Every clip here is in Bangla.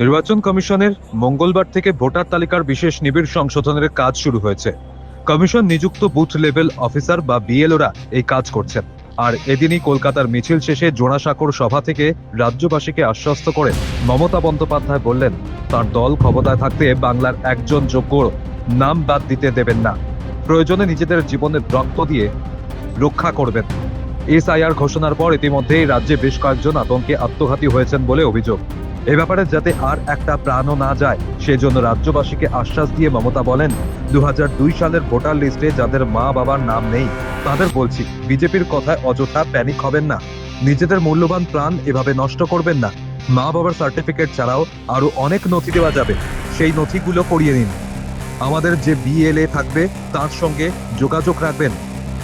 নির্বাচন কমিশনের মঙ্গলবার থেকে ভোটার তালিকার বিশেষ নিবিড় সংশোধনের কাজ শুরু হয়েছে। কমিশন নিযুক্ত বুথ লেভেল অফিসার বা বিএলওরা এই কাজ করছেন। আর এদিনই কলকাতার মিছিল শেষে জোড়াসাঁকোর সভা থেকে রাজ্যবাসীকে আশ্বস্ত করে মমতা বন্দ্যোপাধ্যায় বললেন, তার দল ক্ষমতায় থাকতে বাংলার একজন যোগ্য নাম বাদ দিতে দেবেন না। প্রয়োজনে নিজেদের জীবনের রক্ত দিয়ে রক্ষা করবেন। এসআইআর ঘোষণার পর ইতিমধ্যেই রাজ্যে বেশ কয়েকজন আতঙ্কে আত্মঘাতী হয়েছেন বলে অভিযোগ। এ ব্যাপারে যাতে আর একটা প্রাণও না যায় সেজন্য রাজ্যবাসীকে আশ্বাস দিয়ে মমতা বলেন, 2002 সালের ভোটার লিস্টে যাদের মা বাবার নাম নেই তাদের বলছি, বিজেপির কথায় অযথা প্যানিক হবেন না। নিজেদের মূল্যবান প্রাণ এভাবে নষ্ট করবেন না। মা বাবার সার্টিফিকেট ছাড়াও আরো অনেক নথি দেওয়া যাবে, সেই নথিগুলো করিয়ে নিন। আমাদের যে বিএলএ থাকবে তার সঙ্গে যোগাযোগ রাখবেন।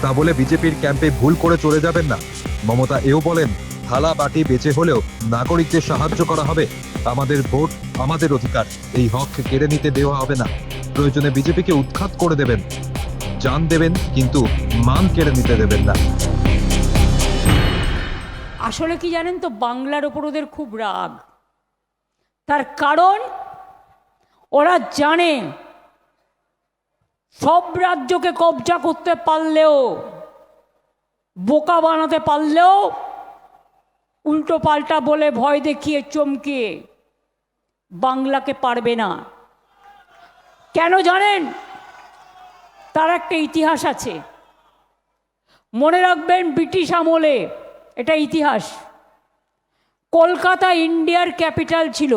তা বলে বিজেপির ক্যাম্পে ভুল করে চলে যাবেন না। মমতা এও বলেন, থালা বাটি বেঁচে হলেও নাগরিকদের সাহায্য করা হবে। আমাদের ভোট আমাদের অধিকার, এই হক কেড়ে নিতে দেওয়া হবে না। প্রয়োজনে বিজেপিকে উৎখাত করে দেবেন, জান দেবেন, কিন্তু মান কেড়ে নিতে দেবেন না। আসলে কি জানেন তো, বাংলার ওপর ওদের খুব রাগ। তার কারণ ওরা জানে সব রাজ্যকে কবজা করতে পারলেও, বোকা বানাতে পারলেও, উল্টো পাল্টা বলে ভয় দেখিয়ে চমকিয়ে বাংলাকে পারবে না। কেন জানেন? তার একটা ইতিহাস আছে, মনে রাখবেন। ব্রিটিশ আমলে, এটা ইতিহাস, কলকাতা ইন্ডিয়ার ক্যাপিটাল ছিল।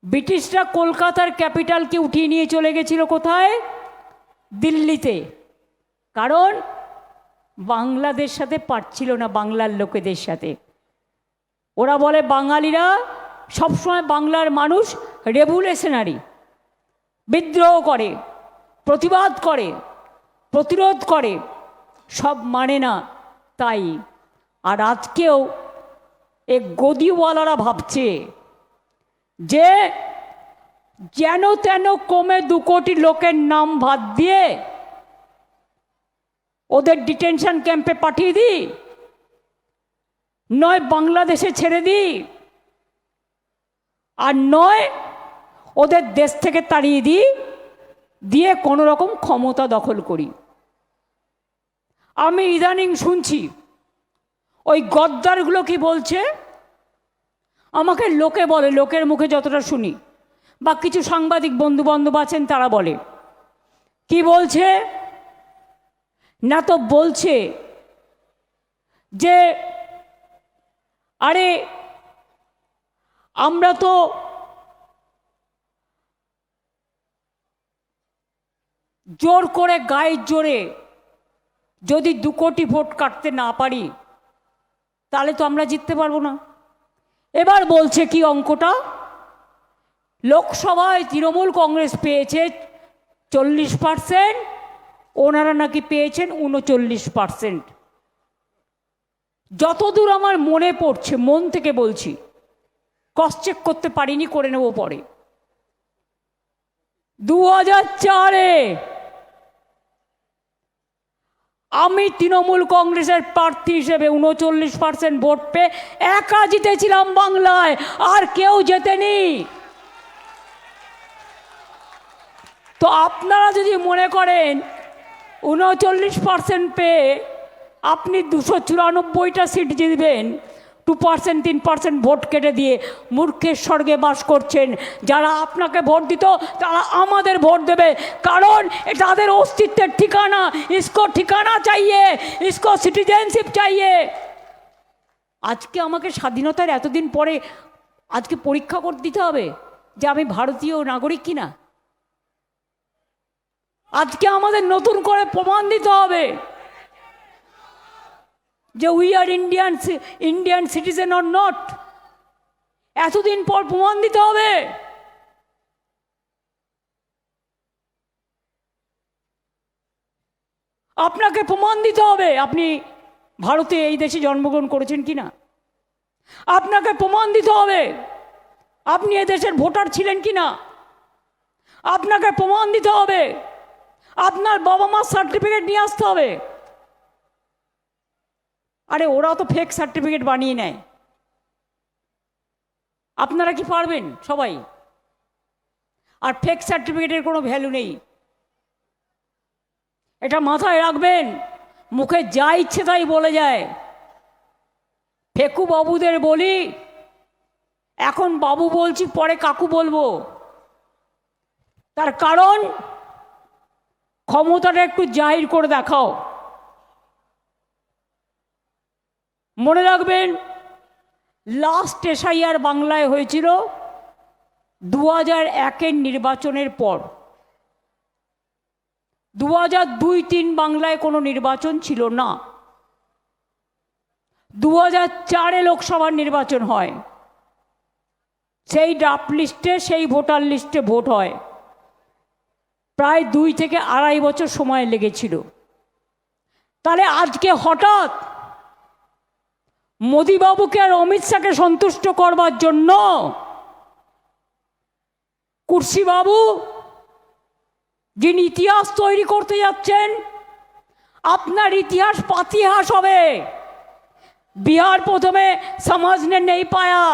ব্রিটিশরা কলকাতার ক্যাপিটালকে উঠিয়ে নিয়ে চলে গেছিল কোথায়? দিল্লিতে। কারণ বাংলাদেশ সাথে পারছিল না, বাংলার লোকেদের সাথে। ওরা বলে বাঙালিরা সবসময়, বাংলার মানুষ রেভুলেশনারি, বিদ্রোহ করে, প্রতিবাদ করে, প্রতিরোধ করে, সব মানে না। তাই আর আজকেও এ গদিওয়ালারা ভাবছে যে যেন তেন কমে 2 কোটি লোকের নাম বাদ দিয়ে ওদের ডিটেনশন ক্যাম্পে পাঠিয়ে দিই, নয় বাংলাদেশে ছেড়ে দিই, আর নয় ওদের দেশ থেকে তাড়িয়ে দিই, দিয়ে কোনো রকম ক্ষমতা দখল করি। আমি ইদানিং শুনছি ওই গদ্দারগুলো কি বলছে, আমাকে লোকে বলে, লোকের মুখে যতটা শুনি, বা কিছু সাংবাদিক বন্ধু বান্ধব আছেন তারা বলে, কি বলছে না, তো বলছে যে আরে আমরা তো জোর করে, গায়ের জোরে যদি 2 কোটি ভোট কাটতে না পারি তাহলে তো আমরা জিততে পারবো না। এবার বলছে কি অঙ্কটা, লোকসভায় তৃণমূল কংগ্রেস পেয়েছে 40%, ওনারা নাকি পেয়েছেন 39%। যতদূর আমার মনে পড়ছে, মন থেকে বলছি, ক্রস চেক করতে পারিনি, করে নেব পরে। 2004-এ আমি তৃণমূল কংগ্রেসের প্রার্থী হিসেবে 39% ভোট পেয়ে একা জিতেছিলাম বাংলায়, আর কেউ জেতেনি। তো আপনারা যদি মনে করেন 39% পেয়ে আপনি 294টা সিট জিতবেন, 2%, 3% ভোট কেটে দিয়ে মূর্খের স্বর্গে বাস করছেন। যারা আপনাকে ভোট দিত তারা আমাদের ভোট দেবে, কারণ এটা তাদের অস্তিত্বের ঠিকানা। ইসকো ঠিকানা চাইয়ে, ইসকো সিটিজেনশিপ চাইয়ে। আজকে আমাকে স্বাধীনতার এতদিন পরে আজকে পরীক্ষা করে দিতে হবে যে আমি ভারতীয় নাগরিক কিনা। আজকে আমাদের নতুন করে প্রমাণ দিতে হবে যে we are Indian citizen or not. এতদিন পর প্রমাণ দিতে হবে। আপনাকে প্রমাণ দিতে হবে আপনি ভারতে, এই দেশে জন্মগ্রহণ করেছেন কিনা। আপনাকে প্রমাণ দিতে হবে আপনি এদেশের ভোটার ছিলেন কিনা। আপনাকে প্রমাণ দিতে হবে আপনার বাবা মার সার্টিফিকেট নিয়ে আসতে হবে। আরে ওরা তো ফেক সার্টিফিকেট বানিয়ে নেয়। আপনারা কি পারবেন সবাই? আর ফেক সার্টিফিকেটের কোনো ভ্যালু নেই, এটা মাথায় রাখবেন। মুখে যা ইচ্ছে তাই বলে যায়। ফেকু বাবুদের বলি, এখন বাবু বলছি, পরে কাকু বলবো। তার কারণ ক্ষমতাটা একটু জাহির করে দেখাও। মনে রাখবেন, লাস্ট এসআইআর বাংলায় হয়েছিল 2001-এর নির্বাচনের পর। 2002-03 বাংলায় কোনো নির্বাচন ছিল না। 2004-এ লোকসভার নির্বাচন হয়, সেই ড্রাফট লিস্টে, সেই ভোটার লিস্টে ভোট হয়। প্রায় 2 থেকে 2.5 বছর সময় লেগেছিল। তাহলে আজকে হঠাৎ মোদিবাবুকে আর অমিত শাহকে সন্তুষ্ট করবার জন্য কুর্সিবাবু, যিনি ইতিহাস তৈরি করতে যাচ্ছেন, আপনার ইতিহাস পাতিহাস হবে। बिहार प्रथमे समझने नहीं पाया,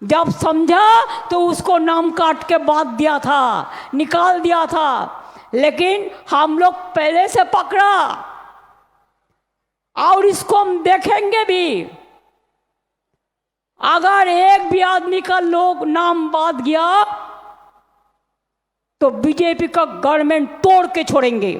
जब समझा तो उसको नाम काट के बात दिया था, निकाल दिया था। लेकिन हम लोग पहले से पकड़ा और इसको हम देखेंगे भी। अगर एक भी आदमी का लोग नाम बात गया तो बीजेपी का गवर्नमेंट तोड़ के छोड़ेंगे।